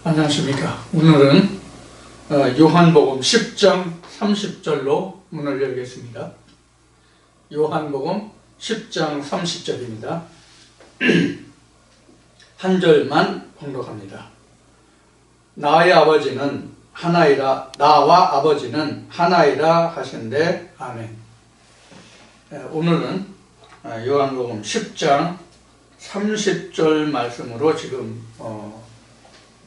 안녕하십니까. 오늘은 요한복음 10장 30절로 문을 열겠습니다. 요한복음 10장 30절입니다. 한 절만 봉독합니다. 나와 아버지는 하나이라 하신대. 아멘. 오늘은 요한복음 10장 30절 말씀으로 지금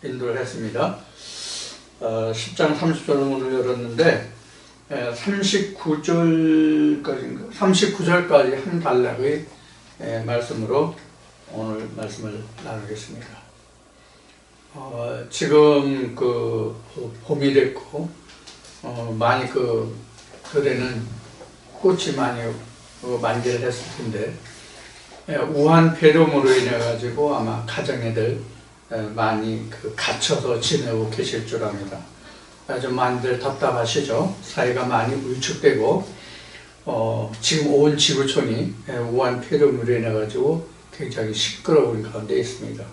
인도를 했습니다. 10장 30절로 문을 열었는데 39절까지 한 단락의 말씀으로 오늘 말씀을 나누겠습니다. 지금 봄이 됐고 많이 들에는 꽃이 많이 만개를 했을 텐데 우한 폐렴으로 인해 가지고 아마 가정애들 많이 갇혀서 지내고 계실 줄 압니다. 아주 많이들 답답하시죠. 사회가 많이 위축되고 지금 온 지구촌이 우한 폐렴으로 인해 가지고 굉장히 시끄러운 가운데 있습니다.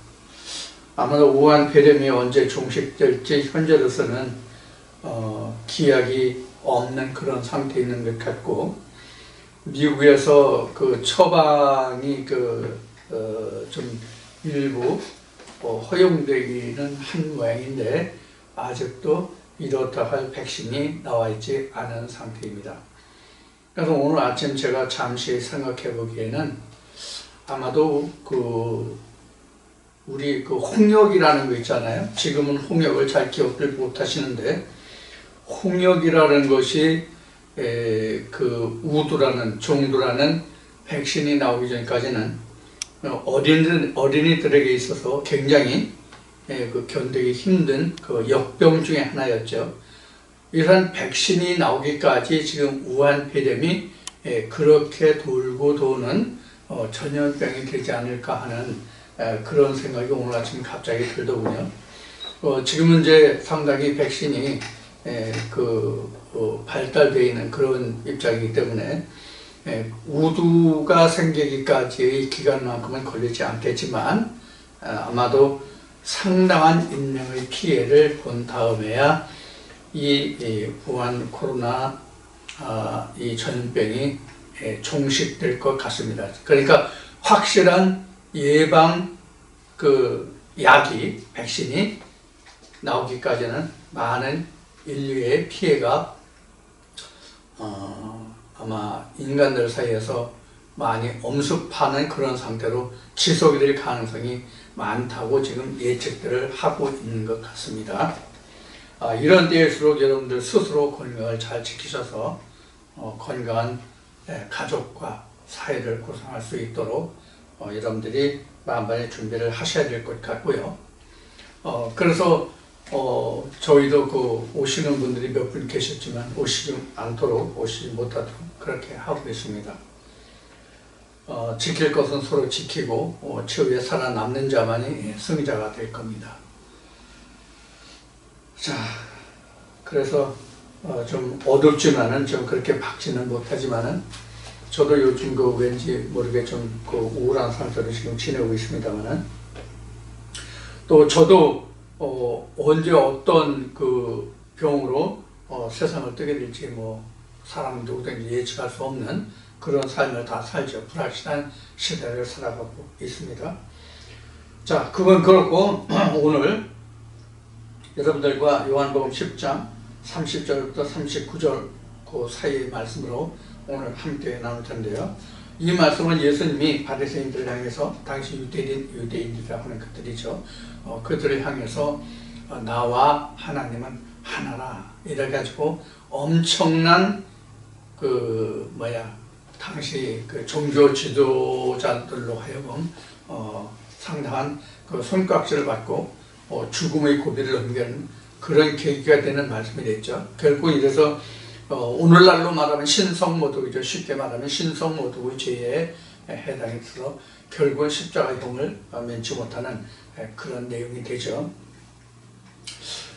아마도 우한 폐렴이 언제 종식될지 현재로서는 기약이 없는 그런 상태에 있는 것 같고, 미국에서 처방이 좀 일부 허용되기는 한 모양인데 아직도 이렇다 할 백신이 나와 있지 않은 상태입니다. 그래서 오늘 아침 제가 잠시 생각해 보기에는 아마도 우리 홍역이라는 거 있잖아요. 지금은 홍역을 잘 기억들 못 하시는데, 홍역이라는 것이 종두라는 백신이 나오기 전까지는 어린이들에게 있어서 굉장히 견디기 힘든 역병 중에 하나였죠. 이런 백신이 나오기까지 지금 우한 폐렴이 그렇게 돌고 도는 전염병이 되지 않을까 하는 그런 생각이 오늘 아침 갑자기 들더군요. 지금은 이제 상당히 백신이 발달되어 있는 그런 입장이기 때문에 우두가 생기기까지의 기간만큼은 걸리지 않겠지만 아마도 상당한 인명의 피해를 본 다음에야 이 우한 코로나 이 전염병이 종식될 것 같습니다. 그러니까 확실한 예방 약이, 백신이 나오기까지는 많은 인류의 피해가 아마 인간들 사이에서 많이 엄습하는 그런 상태로 지속이 될 가능성이 많다고 지금 예측들을 하고 있는 것 같습니다. 이런 때일수록 여러분들 스스로 건강을 잘 지키셔서 건강한 가족과 사회를 구성할 수 있도록 여러분들이 만반의 준비를 하셔야 될 것 같고요. 그래서 저희도 오시는 분들이 몇 분 계셨지만 오시지 못하도록 그렇게 하고 있습니다. 지킬 것은 서로 지키고 최후에 살아남는 자만이 승자가 될 겁니다. 자, 그래서 좀 어둡지만은 좀 그렇게 밝지는 못하지만은 저도 요즘 왠지 모르게 좀 우울한 상태로 지금 지내고 있습니다만은, 또 저도 언제 어떤 병으로 세상을 뜨게 될지 사람 누구든지 예측할 수 없는 그런 삶을 다 살죠. 불확실한 시대를 살아가고 있습니다. 자, 그건 그렇고 오늘 여러분들과 요한복음 10장 30절부터 39절 그 사이의 말씀으로 오늘 함께 나눌 텐데요. 이 말씀은 예수님이 바리새인들을 향해서, 당시 유대인이라고 하는 그들이죠. 그들을 향해서 나와 하나님은 하나라 이래가지고 엄청난 당시 종교 지도자들로 하여금 상당한 손깍지를 받고 죽음의 고비를 넘기는 그런 계기가 되는 말씀이 됐죠. 결국 이래서 오늘날로 말하면 신성모독이죠. 쉽게 말하면 신성모독의 죄에 해당이 있어서 결국은 십자가형을 면치 못하는 그런 내용이 되죠.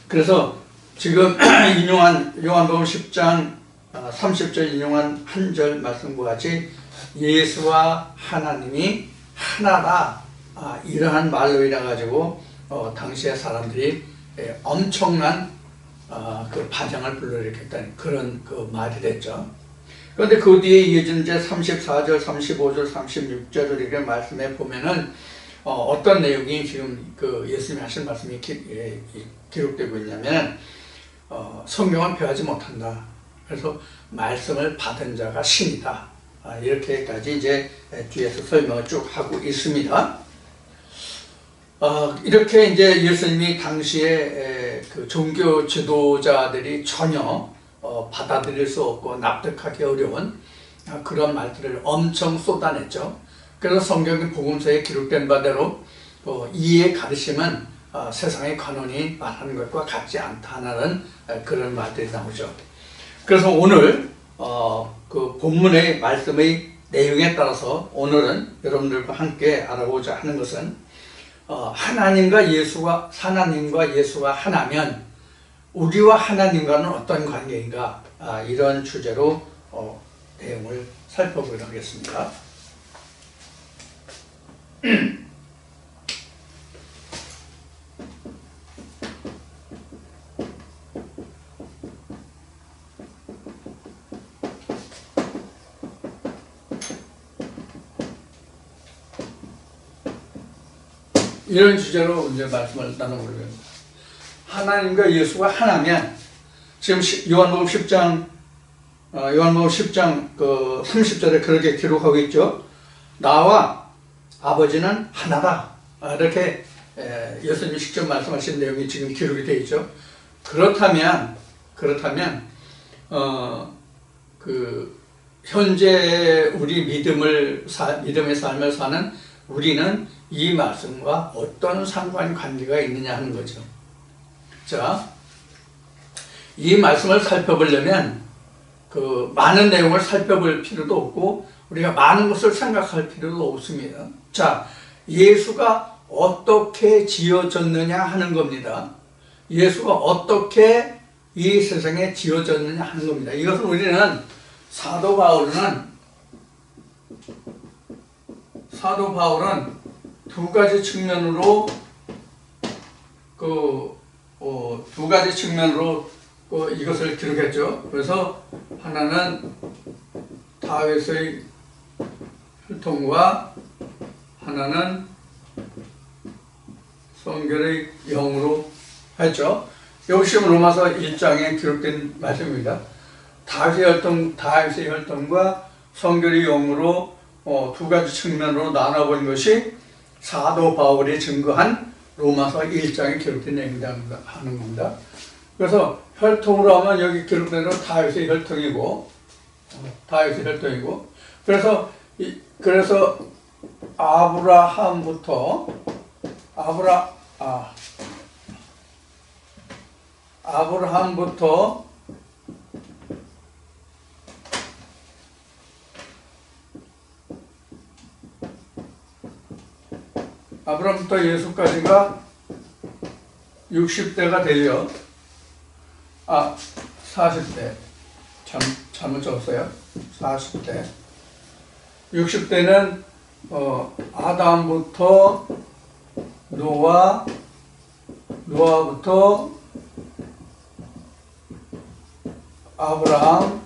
그래서 지금 인용한 요한복음 10장 30절 인용한 한 절 말씀과 같이 예수와 하나님이 하나라, 이러한 말로 인해 가지고 당시의 사람들이 엄청난 그 반향을 불러일으켰다는 그런 그 말이 됐죠. 그런데 그 뒤에 이어진 이제 34절, 35절, 36절 이렇게 말씀해 보면은 어떤 내용이 지금 그 예수님이 하신 말씀이 기록되고 있냐면 성경은 배하지 못한다. 그래서 말씀을 받은 자가 신이다. 이렇게까지 이제 뒤에서 설명을 쭉 하고 있습니다. 이렇게 이제 예수님이 당시에 그 종교 지도자들이 전혀 받아들일 수 없고 납득하기 어려운 그런 말들을 엄청 쏟아냈죠. 그래서 성경의 복음서에 기록된 바대로 이의 가르침은 세상의 관원이 말하는 것과 같지 않다는 그런 말들이 나오죠. 그래서 오늘 그 본문의 말씀의 내용에 따라서 오늘은 여러분들과 함께 알아보자 하는 것은 하나님과 예수가 하나면 우리와 하나님과는 어떤 관계인가, 이런 주제로 내용을 살펴보도록 하겠습니다. 이런 주제로 이제 말씀을 나눠보려고 합니다. 하나님과 예수가 하나면, 지금 요한복음 10장 그 30절에 그렇게 기록하고 있죠. 나와 아버지는 하나다. 이렇게 예수님이 직접 말씀하신 내용이 지금 기록이 되어 있죠. 그렇다면 그 현재 우리 믿음의 삶을 사는 우리는 이 말씀과 어떤 상관관계가 있느냐 하는 거죠. 자, 이 말씀을 살펴보려면 그 많은 내용을 살펴볼 필요도 없고 우리가 많은 것을 생각할 필요도 없습니다. 자, 예수가 어떻게 지어졌느냐 하는 겁니다. 예수가 어떻게 이 세상에 지어졌느냐 하는 겁니다. 이것을 우리는 사도 바울은 두 가지 측면으로 이것을 기록했죠. 그래서 하나는 다윗의 혈통과 하나는 성결의 영으로 했죠. 역시 로마서 1장에 기록된 말씀입니다. 다윗의 혈통과 성결의 영으로 두 가지 측면으로 나눠본 것이 사도 바울이 증거한 로마서 1장에 기록된 내용이다 하는 겁니다. 그래서 혈통으로 하면 여기 기록된 대로 다윗의 혈통이고 그래서 아브라함부터 예수까지가 60대가 되려 40대 잘못 적었어요. 40대 60대는 아담부터 노아부터 아브라함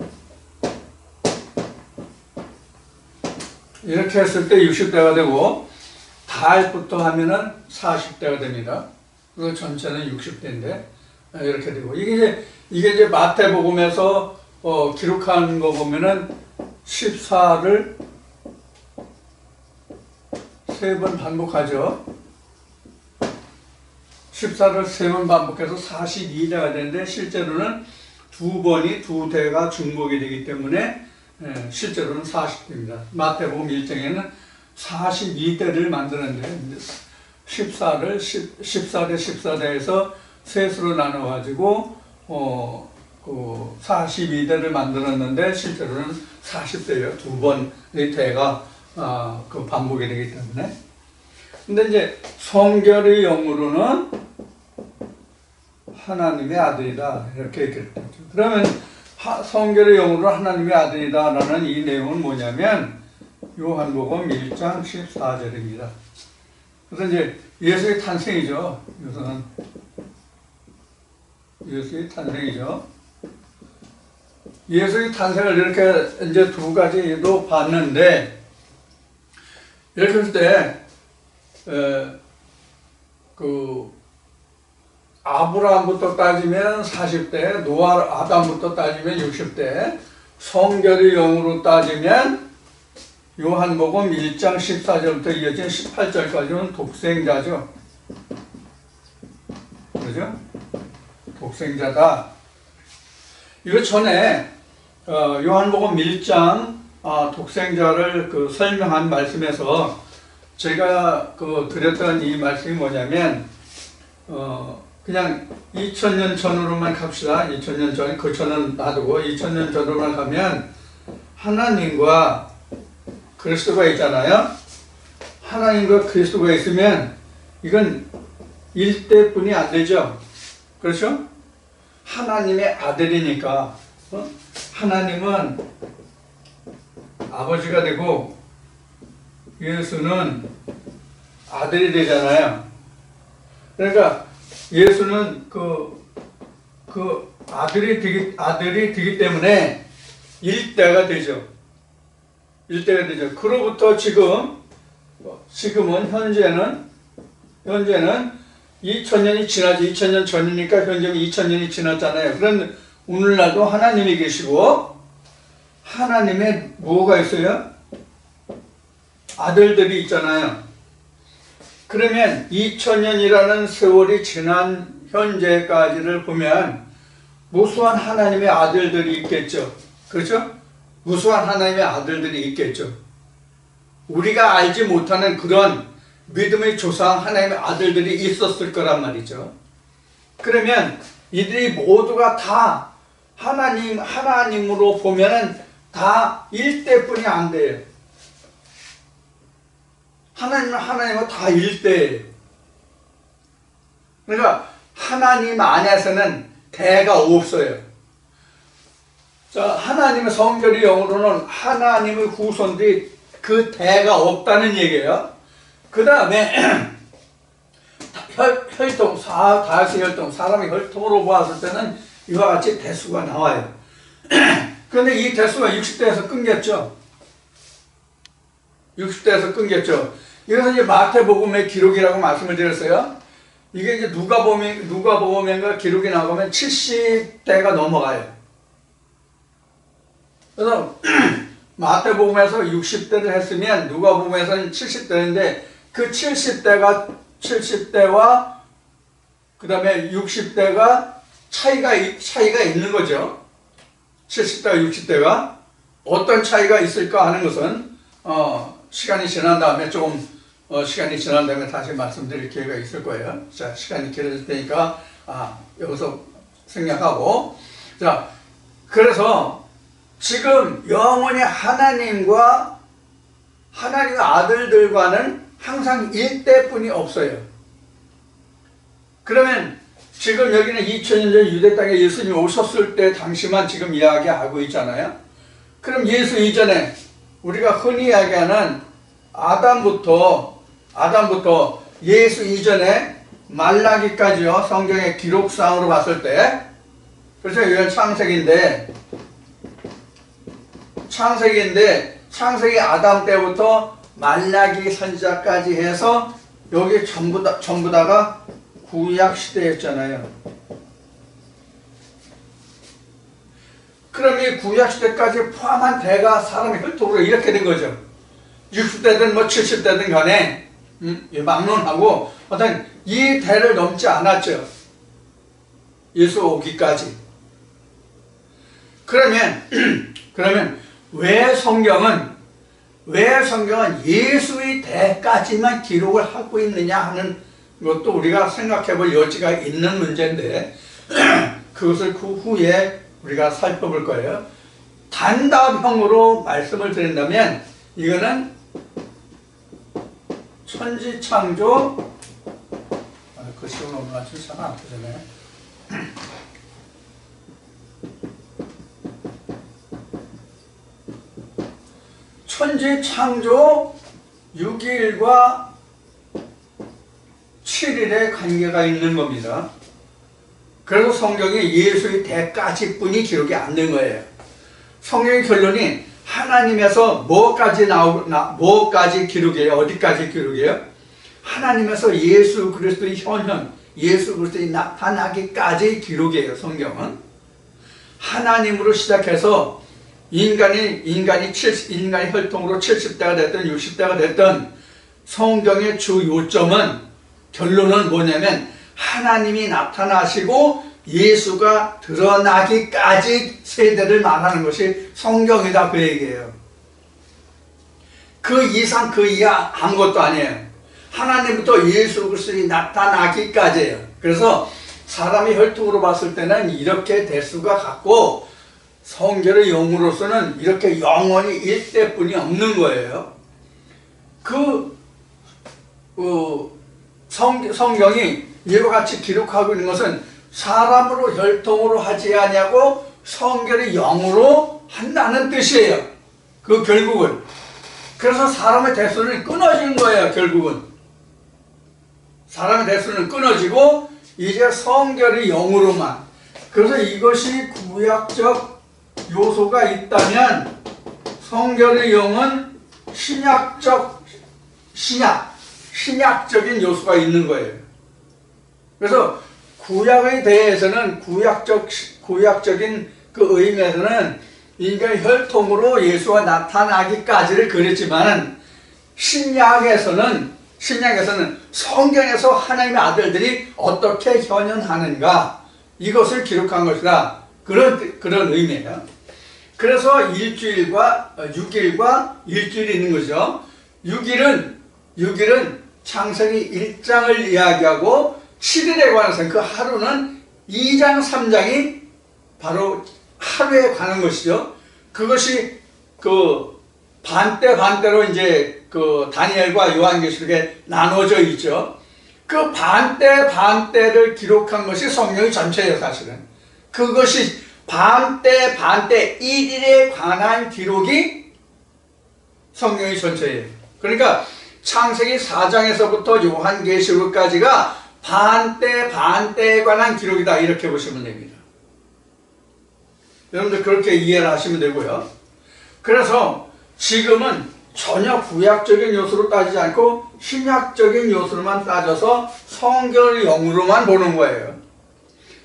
이렇게 했을 때 60대가 되고 다윗부터 하면은 40대가 됩니다. 그 전체는 60대인데 이렇게 되고 이게 이제 마태복음에서 기록한 거 보면은 14를 3번 반복하죠. 14를 3번 반복해서 42대가 되는데 실제로는 두 대가 중복이 되기 때문에 실제로는 40대입니다. 마태복음 1장에는 42대를 만드는데 14대 14대에서 셋으로 나눠가지고 42대를 만들었는데 실제로는 40대예요. 두 번의 대가 그 반복이 되기 때문에. 근데 이제 성결의 영으로는 하나님의 아들이다 이렇게 얘기했죠. 그러면 성결의 영으로 하나님의 아들이다라는 이 내용은 뭐냐면 요한복음 1장 14절입니다. 그래서 이제 예수의 탄생이죠. 이것은 예수의 탄생이죠. 예수의 탄생을 이렇게 이제 두 가지로 봤는데, 이렇게 할 때, 아브라함부터 따지면 40대, 노아, 아담부터 따지면 60대, 성결의 영으로 따지면 요한복음 1장 14절부터 이어진 18절까지는 독생자죠. 그죠? 독생자다. 이거 전에 요한복음 1장 독생자를 설명한 말씀에서 제가 드렸던 이 말씀이 뭐냐면 그냥 2000년 전으로만 갑시다. 2000년 전, 그 전은 놔두고 2000년 전으로만 가면 하나님과 그리스도가 있잖아요. 하나님과 그리스도가 있으면 이건 일대뿐이 안 되죠. 그렇죠? 하나님의 아들이니까 하나님은 아버지가 되고 예수는 아들이 되잖아요. 그러니까 예수는 아들이 되기 때문에 일대가 되죠. 일대가 되죠. 그로부터 지금은 현재는 2000년이 지나지. 2000년 전이니까 현재는 2000년이 지났잖아요. 그럼 오늘날도 하나님이 계시고 하나님의 뭐가 있어요? 아들들이 있잖아요. 그러면 2000년이라는 세월이 지난 현재까지를 보면 무수한 하나님의 아들들이 있겠죠. 그렇죠? 무수한 하나님의 아들들이 있겠죠. 우리가 알지 못하는 그런 믿음의 조상 하나님의 아들들이 있었을 거란 말이죠. 그러면 이들이 모두가 다 하나님으로 보면은 다 일대뿐이 안 돼요. 하나님은 다 일대예요. 그러니까 하나님 안에서는 대가 없어요. 자, 하나님의 성결의 영으로는 하나님의 후손들이 그 대가 없다는 얘기예요. 그 다음에 혈통, 다윗의 혈통, 사람의 혈통으로 보았을 때는 이와 같이 대수가 나와요. 그런데 이 대수가 60대에서 끊겼죠. 60대에서 끊겼죠. 이것은 이제 마태복음의 기록이라고 말씀을 드렸어요. 이게 이제 누가복음인가 기록이 나오면 70대가 넘어가요. 그래서 마태복음에서 60대를 했으면 누가복음에서는 70대인데 그 70대와 그 다음에 60대가 차이가 있는 거죠. 70대와 60대가 어떤 차이가 있을까 하는 것은 시간이 지난 다음에 시간이 지난 다음에 다시 말씀드릴 기회가 있을 거예요. 자, 시간이 길어질 테니까 여기서 생략하고, 자, 그래서 지금 영원히 하나님과 하나님의 아들들과는 항상 일대뿐이 없어요. 그러면 지금 여기는 2000년 전 유대 땅에 예수님이 오셨을 때 당시만 지금 이야기하고 있잖아요. 그럼 예수 이전에 우리가 흔히 이야기하는 아담부터 예수 이전에 말라기까지요. 성경의 기록상으로 봤을 때, 그렇죠? 이건 창세기 아담 때부터 말라기 선지자까지 해서 여기 전부 다가 구약 시대였잖아요. 그럼 이 구약 시대까지 포함한 대가 사람의 혈통으로 이렇게 된 거죠. 60대든 70대든 간에 막론하고 어떤 이 대를 넘지 않았죠. 예수 오기까지. 그러면 왜 성경은 예수의 대까지만 기록을 하고 있느냐 하는 것도 우리가 생각해 볼 여지가 있는 문제인데 그것을 그 후에 우리가 살펴볼 거예요. 단답형으로 말씀을 드린다면 이거는 천지창조 글씨 올라가지고 잘 안 보잖아요. 천지창조 6일과 7일의 관계가 있는 겁니다. 그래서 성경에 예수의 대까지뿐이 기록이 안 된 거예요. 성경의 결론이 하나님에서 뭐까지 기록이에요? 어디까지 기록이에요? 하나님에서 예수 그리스도의 현현, 예수 그리스도의 나타나기까지 기록이에요. 성경은 하나님으로 시작해서 인간이 혈통으로 70대가 됐든 60대가 됐든 성경의 주 요점은, 결론은 뭐냐면 하나님이 나타나시고 예수가 드러나기까지 세대를 말하는 것이 성경이다, 그 얘기예요. 그 이상 그 이하 아무것도 아니에요. 하나님부터 예수 그리스도가 나타나기까지예요. 그래서 사람이 혈통으로 봤을 때는 이렇게 될 수가 같고 성결의 영으로서는 이렇게 영원히 일대뿐이 없는 거예요. 성경이 이와 같이 기록하고 있는 것은 사람으로 혈통으로 하지 아니하고 성결의 영으로 한다는 뜻이에요. 그 결국은. 그래서 사람의 대수는 끊어지는 거예요. 결국은 사람의 대수는 끊어지고 이제 성결의 영으로만. 그래서 이것이 구약적 요소가 있다면 성결의 영은 신약적인 요소가 있는 거예요. 그래서 구약에 대해서는 구약적인 그 의미에서는 인간의 혈통으로 예수가 나타나기까지를 그렸지만 신약에서는 성경에서 하나님의 아들들이 어떻게 현현하는가 이것을 기록한 것이다. 그런 의미예요. 그래서 6일과 일주일이 있는 거죠. 6일은 창세기 1장을 이야기하고 7일에 관해서 그 하루는 2장 3장이 바로 하루에 관한 것이죠. 그것이 그 반대로 이제 그 다니엘과 요한계시록에 나눠져 있죠. 그 반대를 기록한 것이 성경의 전체예요, 사실은. 그것이 반대 1일에 관한 기록이 성경의 전체예요. 그러니까 창세기 4장에서부터 요한계시록까지가 반대에 관한 기록이다, 이렇게 보시면 됩니다. 여러분들 그렇게 이해를 하시면 되고요. 그래서 지금은 전혀 구약적인 요소로 따지지 않고 신약적인 요소로만 따져서 성결의 영으로만 보는 거예요.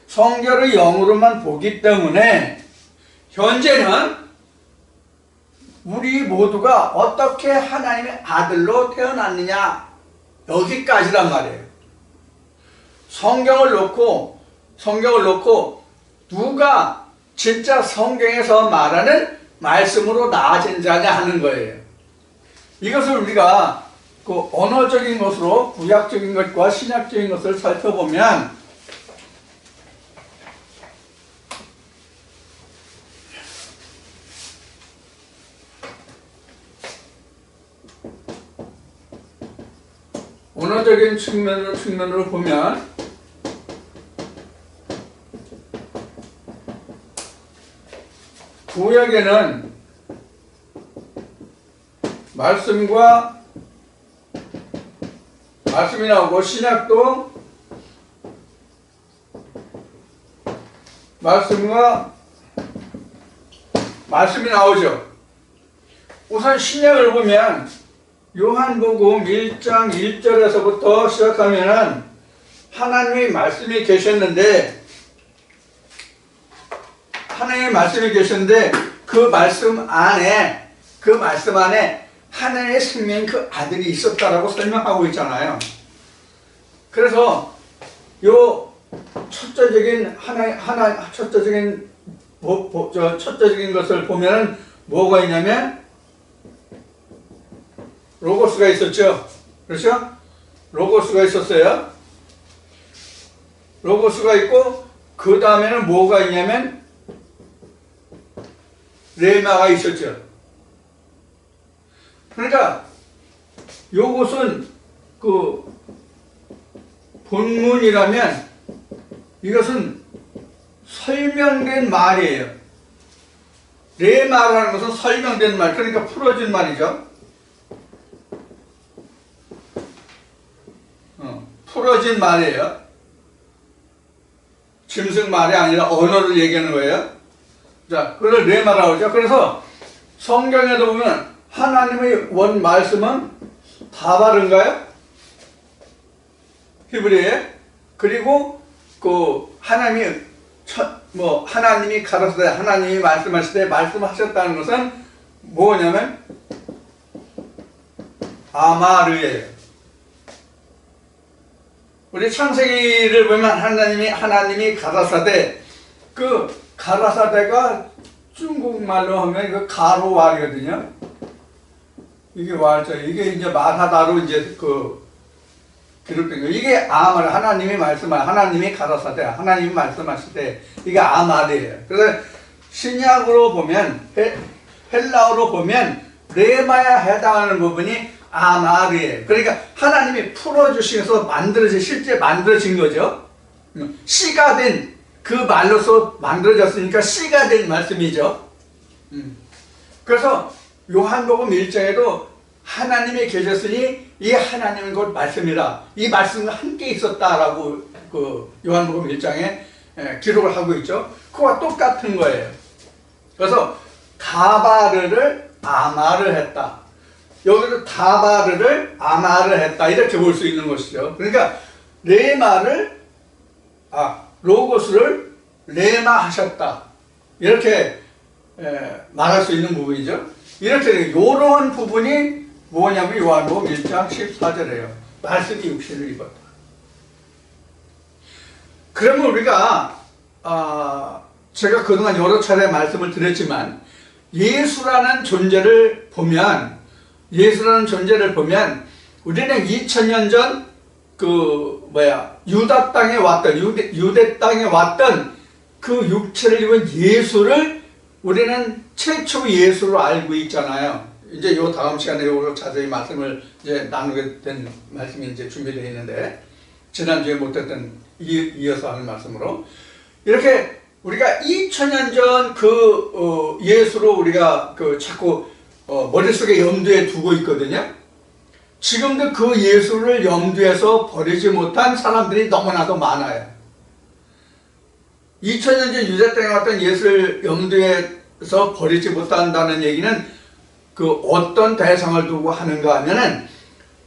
성결의 영으로만 보기 때문에 현재는 우리 모두가 어떻게 하나님의 아들로 태어났느냐, 여기까지란 말이에요. 성경을 놓고 누가 진짜 성경에서 말하는 말씀으로 나아진 자냐 하는 거예요. 이것을 우리가 그 언어적인 것으로 구약적인 것과 신약적인 것을 살펴보면 언어적인 측면으로 보면 구약에는 말씀이 나오고 신약도 말씀이 나오죠. 우선 신약을 보면 요한복음 1장 1절에서부터 시작하면은 하나님의 말씀이 계셨는데 그 말씀 안에 하나님의 생명인 그 아들이 있었다라고 설명하고 있잖아요. 그래서 요 첫째적인 것을 보면은 뭐가 있냐면 로고스가 있었죠. 그렇죠? 로고스가 있었어요. 로고스가 있고 그 다음에는 뭐가 있냐면 레마가 있었죠. 그러니까 요것은 그 본문이라면 이것은 설명된 말이에요. 레마라는 것은 설명된 말, 그러니까 풀어진 말이죠. 풀어진 말이에요. 짐승 말이 아니라 언어를 얘기하는 거예요. 자, 그걸 레마라고 하죠. 그래서 성경에도 보면 하나님의 원 말씀은 다발인가요? 히브리에. 그리고 그 하나님이 하나님이 가라사대 하나님이 말씀하실 때 말씀하셨다는 것은 뭐냐면 아마르예요. 우리 창세기를 보면 하나님이 가라사대, 그 가라사대가 중국말로 하면 이거 가로왈이거든요. 이게 왈자, 이게 이제 말하다로 이제 기록된 거. 이게 아마르, 하나님이 가라사대, 하나님이 말씀하실 때 이게 아마르예요. 그래서 신약으로 보면 헬라어로 보면 레마에 해당하는 부분이 아마르예요. 그러니까 하나님이 풀어주셔서 실제 만들어진 거죠. 씨가 된 그 말로서 만들어졌으니까 씨가 된 말씀이죠. 그래서 요한복음 1장에도 하나님이 계셨으니 이 하나님은 곧 말씀이라, 이 말씀과 함께 있었다라고 그 요한복음 1장에 기록을 하고 있죠. 그와 똑같은 거예요. 그래서 다바르를 아마르 했다. 여기도 다바르를 아마르 했다. 이렇게 볼 수 있는 것이죠. 그러니까 로고스를 레마 하셨다. 이렇게 말할 수 있는 부분이죠. 이렇게 이러한 부분이 뭐냐면 요한복음 1장 14절이에요. 말씀이 육신을 입었다. 그러면 우리가 제가 그동안 여러 차례 말씀을 드렸지만 예수라는 존재를 보면 우리는 2000년 전 유대 땅에 왔던 그 육체를 입은 예수를 우리는 최초 예수로 알고 있잖아요. 이제 요 다음 시간에 요거 자세히 말씀을 이제 나누게 된 말씀이 이제 준비되어 있는데, 지난주에 못했던 이어서 하는 말씀으로 이렇게 우리가 2000년 전 예수로 우리가 자꾸 머릿속에 염두에 두고 있거든요. 지금도 그 예수를 염두에서 버리지 못한 사람들이 너무나도 많아요. 2000년 전 유대 땅에 왔던 예수를 염두에서 버리지 못한다는 얘기는 어떤 대상을 두고 하는가 하면은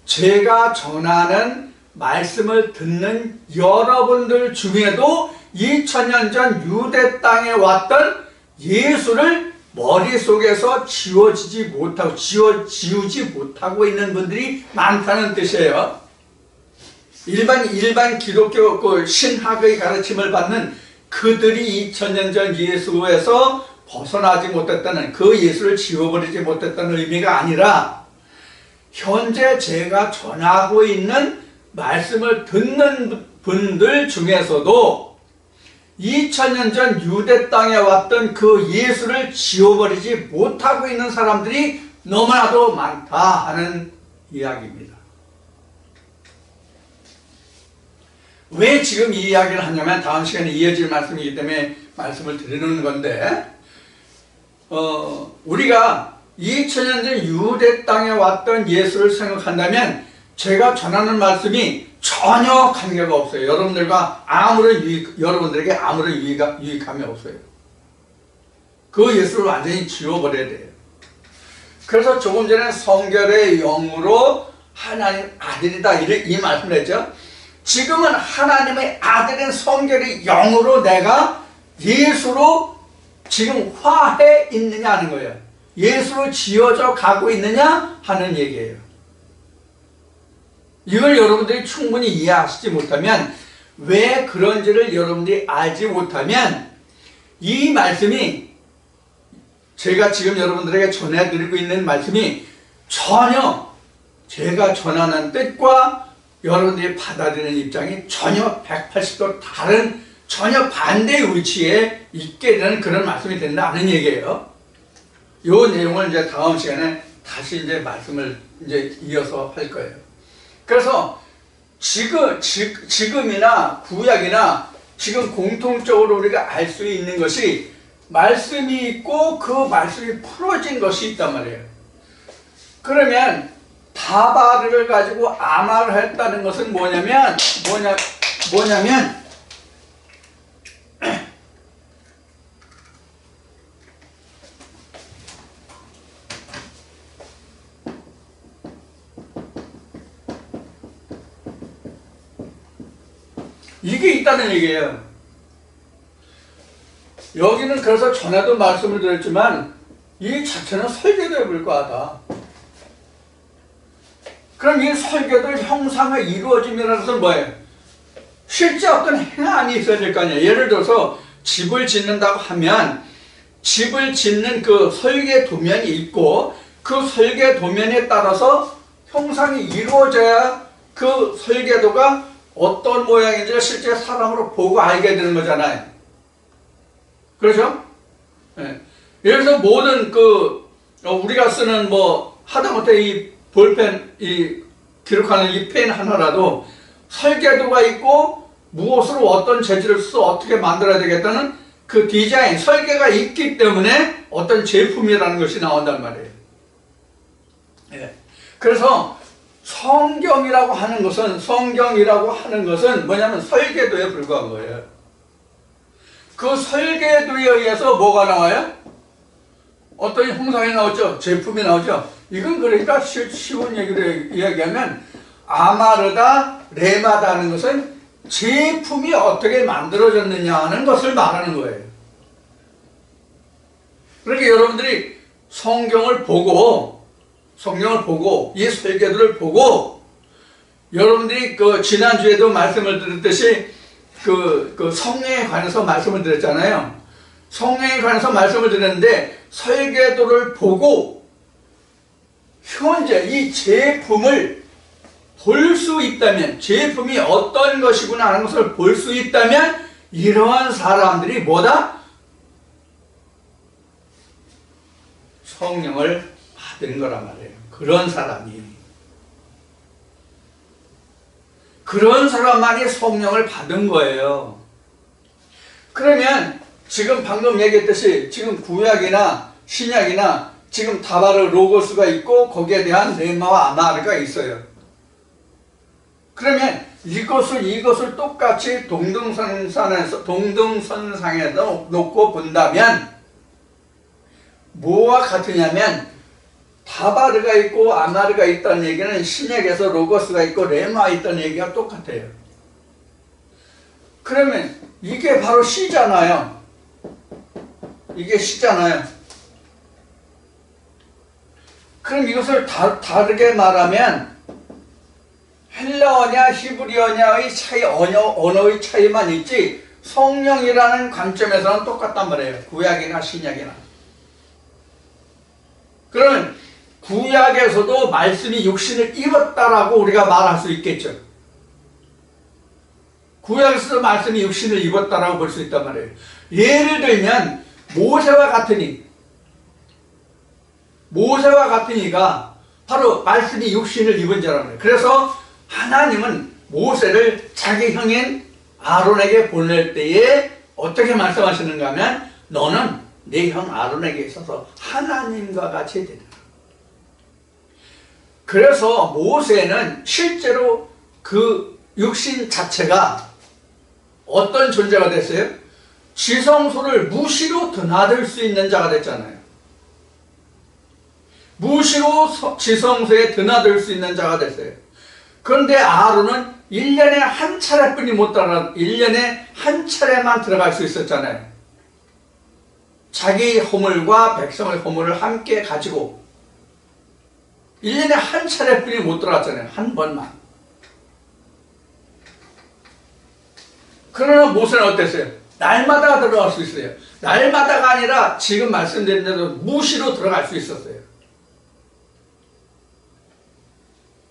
제가 전하는 말씀을 듣는 여러분들 중에도 2000년 전 유대 땅에 왔던 예수를 머릿속에서 지우지 못하고 있는 분들이 많다는 뜻이에요. 일반 기독교 신학의 가르침을 받는 그들이 2000년 전 예수에서 벗어나지 못했다는, 그 예수를 지워버리지 못했다는 의미가 아니라 현재 제가 전하고 있는 말씀을 듣는 분들 중에서도 2000년 전 유대 땅에 왔던 그 예수를 지워버리지 못하고 있는 사람들이 너무나도 많다 하는 이야기입니다. 왜 지금 이 이야기를 하냐면 다음 시간에 이어질 말씀이기 때문에 말씀을 드리는 건데, 우리가 2000년 전 유대 땅에 왔던 예수를 생각한다면 제가 전하는 말씀이 전혀 관계가 없어요. 여러분들에게 아무런 유익함이 없어요. 그 예수를 완전히 지워버려야 돼요. 그래서 조금 전에 성결의 영으로 하나님 아들이다 이 말씀을 했죠. 지금은 하나님의 아들인 성결의 영으로 내가 예수로 지금 화해 있느냐 하는 거예요. 예수로 지어져 가고 있느냐 하는 얘기예요. 이걸 여러분들이 충분히 이해하시지 못하면, 왜 그런지를 여러분들이 알지 못하면 이 말씀이, 제가 지금 여러분들에게 전해드리고 있는 말씀이 전혀 제가 전하는 뜻과 여러분들이 받아들이는 입장이 전혀 180도 다른, 전혀 반대의 위치에 있게 되는 그런 말씀이 된다는 얘기예요. 이 내용을 이제 다음 시간에 다시 이제 말씀을 이제 이어서 할 거예요. 그래서 지금이나 구약이나 지금 공통적으로 우리가 알 수 있는 것이 말씀이 있고 그 말씀이 풀어진 것이 있단 말이에요. 그러면 다바르를 가지고 아마를 했다는 것은 뭐냐면 이게 있다는 얘기예요. 여기는 그래서 전에도 말씀을 드렸지만 이 자체는 설계도에 불과하다. 그럼 이 설계도의 형상의 이루어짐이라는 것은 뭐예요? 실제 어떤 행함이 있어야 될 거 아니에요. 예를 들어서 집을 짓는다고 하면 집을 짓는 그 설계 도면이 있고 그 설계 도면에 따라서 형상이 이루어져야 그 설계도가 어떤 모양인지 실제 사람으로 보고 알게 되는 거잖아요. 그렇죠? 예. 예를 들어서 모든 우리가 쓰는 하다못해 이 볼펜, 기록하는 이 펜 하나라도 설계도가 있고 무엇으로 어떤 재질을 써서 어떻게 만들어야 되겠다는 그 디자인, 설계가 있기 때문에 어떤 제품이라는 것이 나온단 말이에요. 예. 그래서 성경이라고 하는 것은 뭐냐면 설계도에 불과한 거예요. 그 설계도에 의해서 뭐가 나와요? 어떤 형상이 나오죠? 제품이 나오죠? 이건 그러니까 쉬운 얘기로 이야기하면 아마르다, 레마다 하는 것은 제품이 어떻게 만들어졌느냐 하는 것을 말하는 거예요. 그러니까 여러분들이 성경을 보고 이 설계도를 보고 여러분들이 지난주에도 말씀을 드렸듯이 성령에 관해서 말씀을 드렸잖아요. 성령에 관해서 말씀을 드렸는데 설계도를 보고 현재 이 제품을 볼 수 있다면, 제품이 어떤 것이구나 하는 것을 볼 수 있다면 이러한 사람들이 뭐다? 성령을 받은 거란 말이에요. 그런 사람만이 성령을 받은 거예요. 그러면 지금 방금 얘기했듯이 지금 구약이나 신약이나 지금 다바르 로고스가 있고 거기에 대한 레마와 아마르가 있어요. 그러면 이것을 똑같이 동등선상에서 놓고 본다면 뭐와 같으냐면 다바르가 있고 아마르가 있다는 얘기는 신약에서 로고스가 있고 레마가 있다는 얘기가 똑같아요. 그러면 이게 바로 시잖아요. 이게 시잖아요. 그럼 이것을 다르게 말하면 헬라어냐 히브리어냐의 차이, 언어의 차이만 있지 성령이라는 관점에서는 똑같단 말이에요. 구약이나 신약이나. 그러면 구약에서도 말씀이 육신을 입었다라고 우리가 말할 수 있겠죠. 구약에서도 말씀이 육신을 입었다라고 볼 수 있단 말이에요. 예를 들면 모세와 같은 이가 바로 말씀이 육신을 입은 자라는 거예요. 그래서 하나님은 모세를 자기 형인 아론에게 보낼 때에 어떻게 말씀하시는가 하면 너는 내 형 아론에게 있어서 하나님과 같이 되리라. 그래서 모세는 실제로 그 육신 자체가 어떤 존재가 됐어요? 지성소를 무시로 드나들 수 있는 자가 됐잖아요. 무시로 지성소에 드나들 수 있는 자가 됐어요. 그런데 아론은 1년에 한 차례뿐이 못 들어가, 1년에 한 차례만 들어갈 수 있었잖아요. 자기 허물과 백성의 허물을 함께 가지고 1년에 한 차례뿐이 못 들어갔잖아요. 한 번만. 그러나 모세는 어땠어요? 날마다 들어갈 수 있어요. 날마다가 아니라 지금 말씀드린 대로 무시로 들어갈 수 있었어요.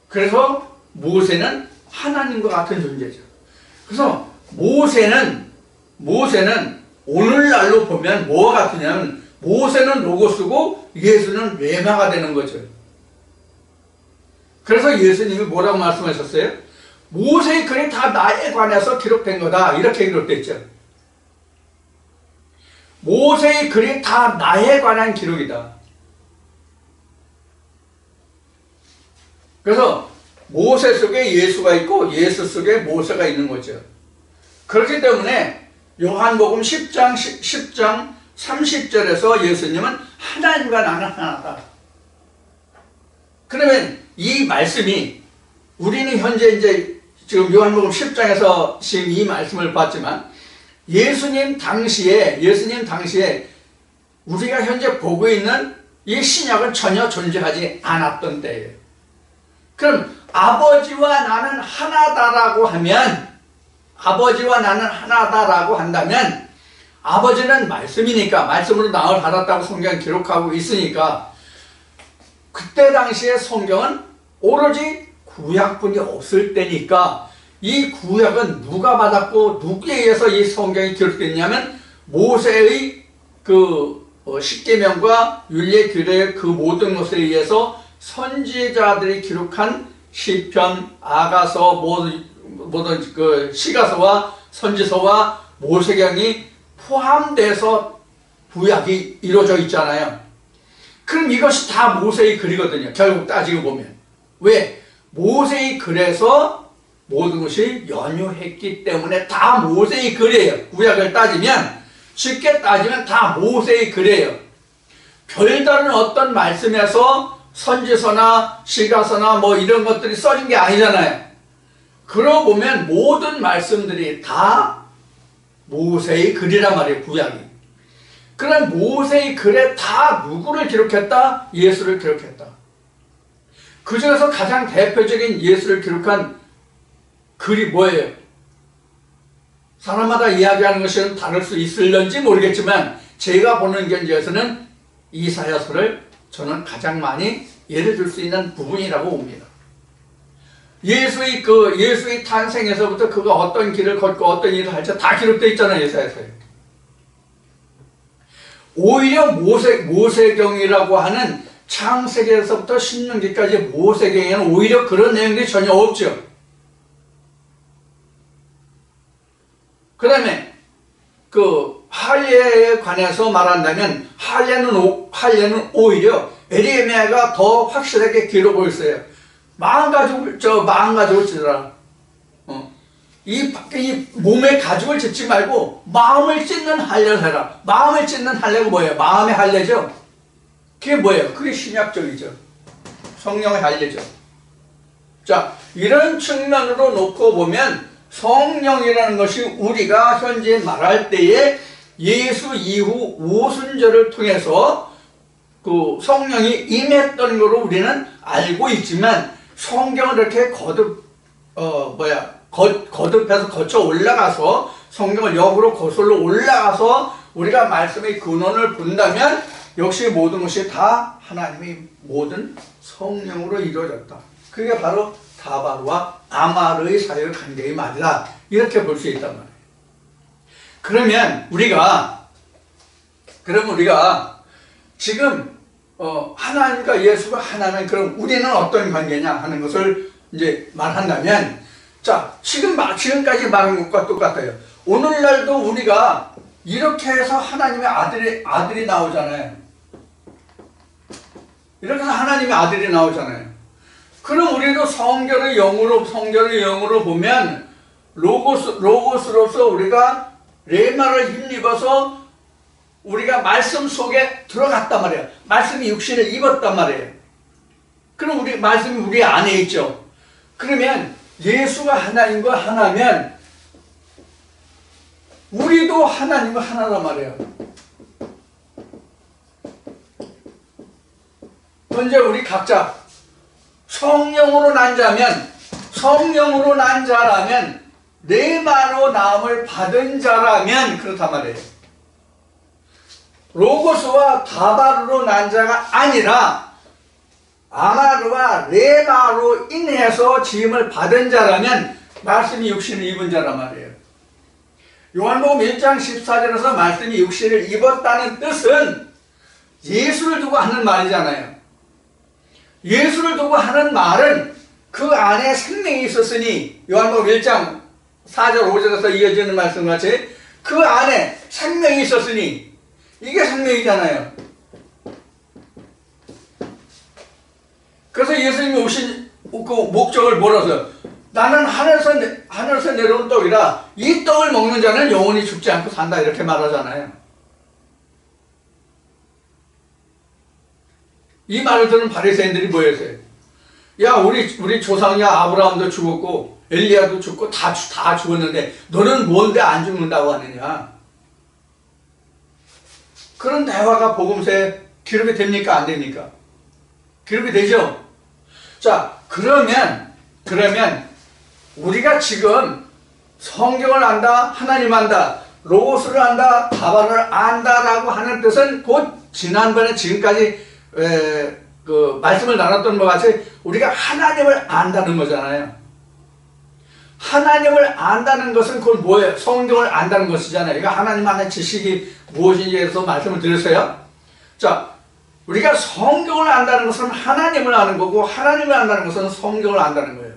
그래서 모세는 하나님과 같은 존재죠. 그래서 모세는 오늘날로 보면 뭐와 같으냐면 모세는 로고스고 예수는 레마가 되는 거죠. 그래서 예수님이 뭐라고 말씀하셨어요? 모세의 글이 다 나에 관해서 기록된 거다. 이렇게 기록됐죠. 모세의 글이 다 나에 관한 기록이다. 그래서 모세 속에 예수가 있고 예수 속에 모세가 있는 거죠. 그렇기 때문에 요한복음 10장 30절에서 예수님은 하나님과 나는 하나다. 그러면 이 말씀이 우리는 현재 이제 지금 요한복음 10장에서 지금 이 말씀을 봤지만 예수님 당시에 우리가 현재 보고 있는 이 신약은 전혀 존재하지 않았던 때예요. 그럼 아버지와 나는 하나다라고 한다면 아버지는 말씀이니까, 말씀으로 나를 받았다고 성경은 기록하고 있으니까, 그때 당시에 성경은 오로지 구약뿐이 없을 때니까 이 구약은 누가 받았고 누구에 의해서 이 성경이 기록됐냐면 모세의 그 십계명과 율례 규례 그 모든 것에 의해서 선지자들이 기록한 시편, 아가서, 모든 그 시가서와 선지서와 모세경이 포함돼서 구약이 이루어져 있잖아요. 그럼 이것이 다 모세의 글이거든요. 결국 따지고 보면. 왜? 모세의 글에서 모든 것이 연유했기 때문에 다 모세의 글이에요. 구약을 따지면, 쉽게 따지면 다 모세의 글이에요. 별다른 어떤 말씀에서 선지서나 시가서나 뭐 이런 것들이 써진 게 아니잖아요. 그러고 보면 모든 말씀들이 다 모세의 글이란 말이에요. 구약이. 그런 모세의 글에 다 누구를 기록했다? 예수를 기록했다. 그 중에서 가장 대표적인 예수를 기록한 글이 뭐예요? 사람마다 이야기하는 것이 다를 수 있을런지 모르겠지만 제가 보는 견지에서는 이사야서를 저는 가장 많이 예를 들 수 있는 부분이라고 봅니다. 예수의 탄생에서부터 그가 어떤 길을 걷고 어떤 일을 할지 다 기록되어 있잖아요. 이사야서에. 오히려 모세경이라고 하는 창세기에서부터 신명기까지 모세경에는 오히려 그런 내용들이 전혀 없죠. 그 다음에 그 할례에 관해서 말한다면 할례는 오히려 에레미야가 더 확실하게 기록을 했어요. 마음 가죽을 찢어라. 이 몸에 가죽을 찢지 말고 마음을 찢는 할례를 해라. 마음을 찢는 할례가 뭐예요? 마음의 할례죠. 그게 뭐예요? 그게 신약적이죠. 성령의 할례죠. 자, 이런 측면으로 놓고 보면 성령이라는 것이 우리가 현재 말할 때에 예수 이후 오순절을 통해서 그 성령이 임했던 것으로 우리는 알고 있지만 성경을 이렇게 거듭해서 거쳐 올라가서 성경을 역으로 거슬러 올라가서 우리가 말씀의 근원을 본다면 역시 모든 것이 다 하나님의 모든 성령으로 이루어졌다. 그게 바로 다바르와 아마르의 사이의 관계의 말이다. 이렇게 볼 수 있단 말이에요. 그러면 우리가 지금 하나님과 예수가 하나면 그럼 우리는 어떤 관계냐 하는 것을 이제 말한다면, 자, 지금까지 말한 것과 똑같아요. 오늘날도 우리가 이렇게 해서 하나님의 아들이 나오잖아요. 이렇게 해서 하나님의 아들이 나오잖아요. 그럼 우리도 성결의 영으로 보면 로고스로서 우리가 레마를 힘입어서 우리가 말씀 속에 들어갔단 말이에요. 말씀이 육신을 입었단 말이에요. 그럼 말씀이 우리 안에 있죠. 그러면 예수가 하나님과 하나면 우리도 하나님과 하나란 말이에요. 현재 우리 각자 성령으로 난 자라면 레마로 나음을 받은 자라면 그렇단 말이에요. 로고스와 다바르로 난 자가 아니라 아마르와 레마로 인해서 지음을 받은 자라면 말씀이 육신을 입은 자란 말이에요. 요한복음 1장 14절에서 말씀이 육신을 입었다는 뜻은 예수를 두고 하는 말이잖아요. 예수를 두고 하는 말은 그 안에 생명이 있었으니, 요한복음 1장 4절 5절에서 이어지는 말씀같이 그 안에 생명이 있었으니, 이게 생명이잖아요. 그래서 예수님이 오신 그 목적을 몰아서 나는 하늘에서 내려온 떡이라 이 떡을 먹는 자는 영원히 죽지 않고 산다, 이렇게 말하잖아요. 이 말을 들은 바리새인들이 뭐였어요? 야, 우리 조상이야 아브라함도 죽었고 엘리야도 죽고 다 죽었는데 너는 뭔데 안 죽는다고 하느냐? 그런 대화가 복음서에 기록이 됩니까? 안 됩니까? 기록이 되죠? 자, 그러면 우리가 지금 성경을 안다, 하나님 안다, 로고스를 안다, 다발을 안다라고 하는 뜻은 곧 지난번에 지금까지 그 말씀을 나눴던 것 같이 우리가 하나님을 안다는 거잖아요. 하나님을 안다는 것은 그건 뭐예요? 성경을 안다는 것이잖아요. 이거 하나님 안의 지식이 무엇인지에 대해서 말씀을 드렸어요. 자, 우리가 성경을 안다는 것은 하나님을 아는 거고 하나님을 안다는 것은 성경을 안다는 거예요.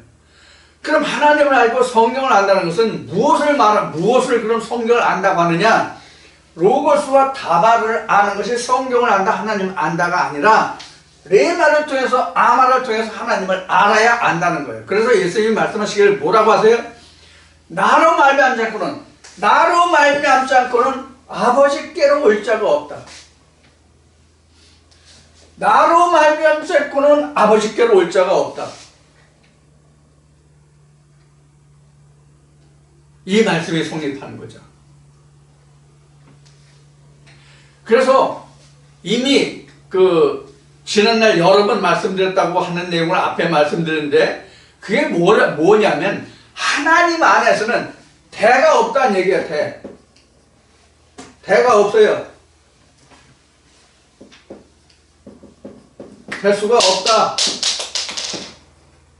그럼 하나님을 알고 성경을 안다는 것은 무엇을 그럼 성경을 안다고 하느냐? 로고스와 다발을 아는 것이 성경을 안다, 하나님을 안다가 아니라 레마를 통해서 아마를 통해서 하나님을 알아야 안다는 거예요. 그래서 예수님이 말씀하시기를 뭐라고 하세요? 나로 말미암지 않고는 아버지께로 올 자가 없다. 나로 말미암지 않고는 아버지께로 올 자가 없다. 이 말씀이 성립하는 거죠. 그래서 이미 지난날 여러 번 말씀드렸다고 하는 내용을 앞에 말씀드렸는데 그게 뭐냐면 하나님 안에서는 대가 없다는 얘기예요. 대가 없어요. 대수가 없다.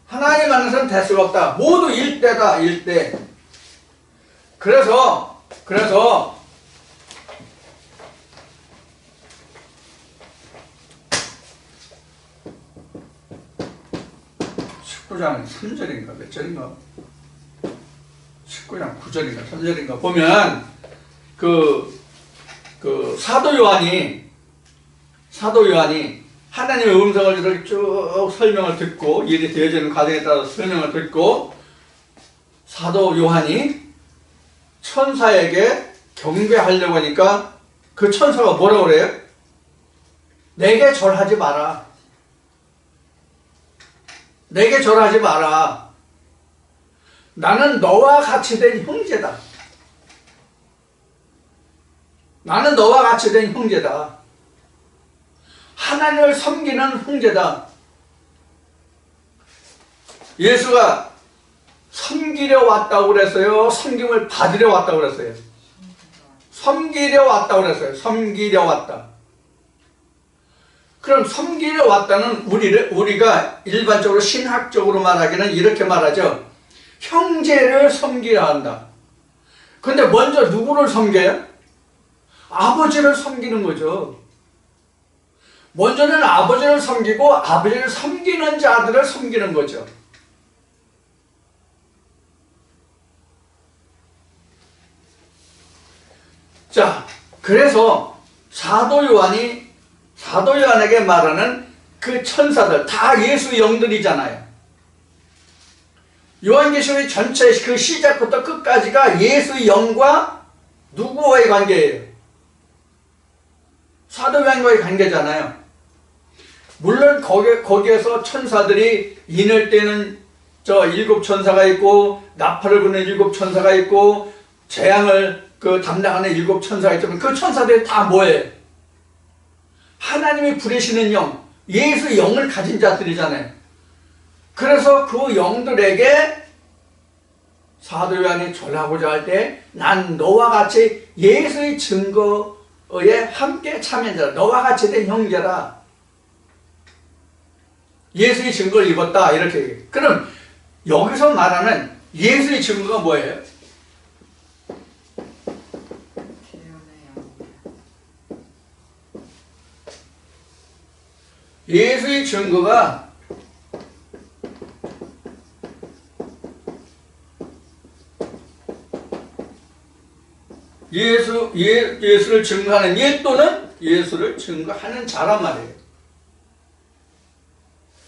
하나님 안에서는 대수가 없다. 모두 일대다, 일대. 그래서 19장 3절인가 몇 절인가 19장 9절인가 3절인가 보면 사도 요한이 하나님의 음성을 이렇게 쭉 설명을 듣고 일이 되어지는 과정에 따라서 설명을 듣고 사도 요한이 천사에게 경배하려고 하니까 그 천사가 뭐라고 그래요? 내게 절하지 마라. 내게 절하지 마라. 나는 너와 같이 된 형제다. 나는 너와 같이 된 형제다. 하나님을 섬기는 형제다. 예수가 섬기려 왔다고 그랬어요? 섬김을 받으려 왔다고 그랬어요? 섬기려 왔다고 그랬어요. 섬기려 왔다. 그럼 섬기려 왔다는 우리가 일반적으로 신학적으로 말하기는 이렇게 말하죠. 형제를 섬기려 한다. 근데 먼저 누구를 섬겨요? 아버지를 섬기는 거죠. 먼저는 아버지를 섬기고 아버지를 섬기는 자들을 섬기는 거죠. 자, 그래서 사도 요한에게 말하는 그 천사들 다 예수 영들이잖아요. 요한계시록의 전체 그 시작부터 끝까지가 예수 영과 누구와의 관계예요? 사도 요한과의 관계잖아요. 물론 거기에서 천사들이 인을 떼는 저 7 천사가 있고 나팔을 부는 7 천사가 있고 재앙을 담당하는 7 천사가 있지만 그 천사들이 다 뭐예요? 하나님이 부리시는 영, 예수 영을 가진 자들이잖아요. 그래서 그 영들에게 사도 요한이 절하고자 할 때 난 너와 같이 예수의 증거에 함께 참여한 자라. 너와 같이 된 형제라. 예수의 증거를 입었다. 이렇게 얘기해요. 그럼 여기서 말하는 예수의 증거가 뭐예요? 예수의 증거가 예수를 증거하는 예 또는 예수를 증거하는 자란 말이에요.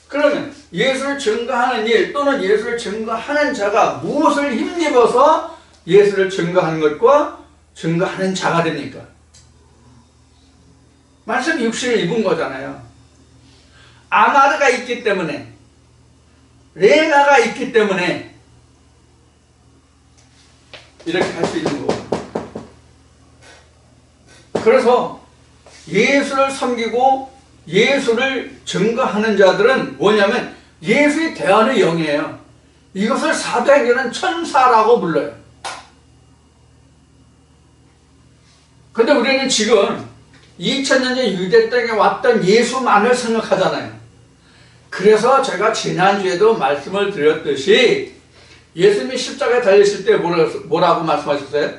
그러면 예수를 증거하는 일 또는 예수를 증거하는 자가 무엇을 힘입어서 예수를 증거하는 것과 증거하는 자가 됩니까? 말씀 육신을 입은 거잖아요. 아마르가 있기 때문에 레마가 있기 때문에 이렇게 할 수 있는 거고. 그래서 예수를 섬기고 예수를 증거하는 자들은 뭐냐면 예수의 대안의 영이에요. 이것을 사도행전은 천사라고 불러요. 근데 우리는 지금 2000년 전 유대 땅에 왔던 예수만을 생각하잖아요. 그래서 제가 지난주에도 말씀을 드렸듯이 예수님이 십자가에 달리실 때 뭐라고 말씀하셨어요?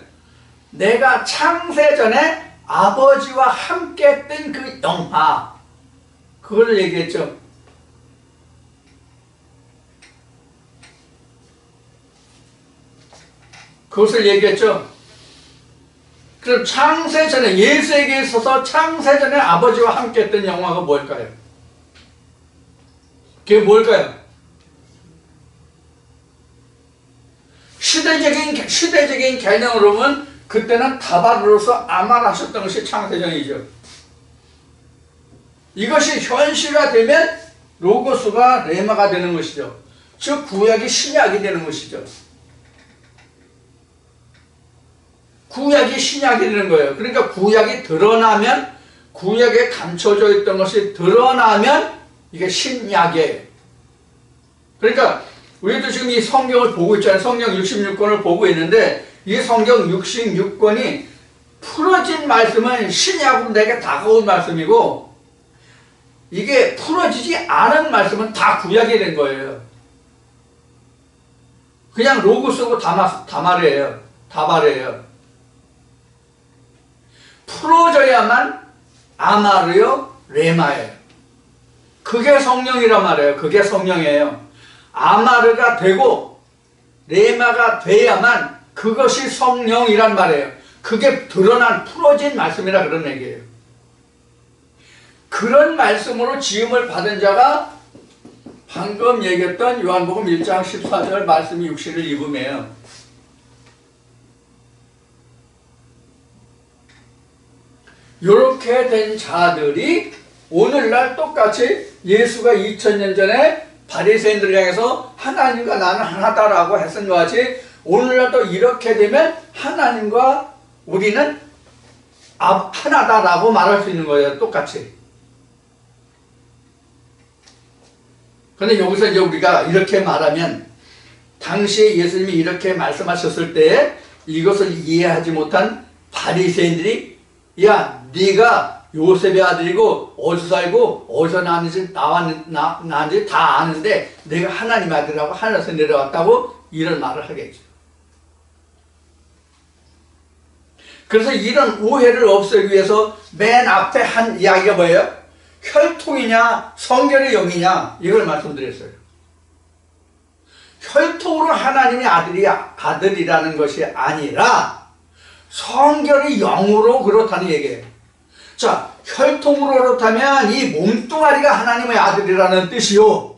내가 창세전에 아버지와 함께 했던 그 영화, 그걸 얘기했죠. 그것을 얘기했죠. 그럼 창세전에, 예수에게 있어서 창세전에 아버지와 함께 했던 영화가 뭘까요? 그게 뭘까요? 시대적인 개념으로 보면 그때는 다발로서 아말하셨던 것이 창세전이죠. 이것이 현실화되면 로고스가 레마가 되는 것이죠. 즉 구약이 신약이 되는 것이죠. 구약이 신약이 되는 거예요. 그러니까 구약이 드러나면, 구약에 감춰져 있던 것이 드러나면 이게 신약이에요. 그러니까 우리도 지금 이 성경을 보고 있잖아요. 성경 66권을 보고 있는데 이 성경 66권이 풀어진 말씀은 신약으로 내게 다가온 말씀이고, 이게 풀어지지 않은 말씀은 다 구약이 된 거예요. 그냥 로고스고 다말이에요. 다발이에요. 풀어져야만 아마르요 레마예요. 그게 성령이란 말이에요. 그게 성령이에요. 아마르가 되고 레마가 돼야만 그것이 성령이란 말이에요. 그게 드러난 풀어진 말씀이라 그런 얘기예요. 그런 말씀으로 지음을 받은 자가 방금 얘기했던 요한복음 1장 14절 말씀이 육신을 입음이에요. 이렇게 된 자들이 오늘날 똑같이 예수가 2000년 전에 바리새인들을 향해서 하나님과 나는 하나다라고 했던 것 같이 오늘날도 이렇게 되면 하나님과 우리는 하나다라고 말할 수 있는 거예요. 똑같이. 그런데 여기서 이제 우리가 이렇게 말하면 당시에 예수님이 이렇게 말씀하셨을 때 이것을 이해하지 못한 바리새인들이 야, 네가 요셉의 아들이고 어디서 살고 어디서 나왔는지 다 아는데 내가 하나님 아들이라고 하늘에서 내려왔다고 이런 말을 하겠죠. 그래서 이런 오해를 없애기 위해서 맨 앞에 한 이야기가 뭐예요? 혈통이냐 성결의 영이냐 이걸 말씀드렸어요. 혈통으로 하나님의 아들이라는 것이 아니라 성결의 영으로 그렇다는 얘기예요. 자, 혈통으로 그렇다면 이 몸뚱아리가 하나님의 아들이라는 뜻이요.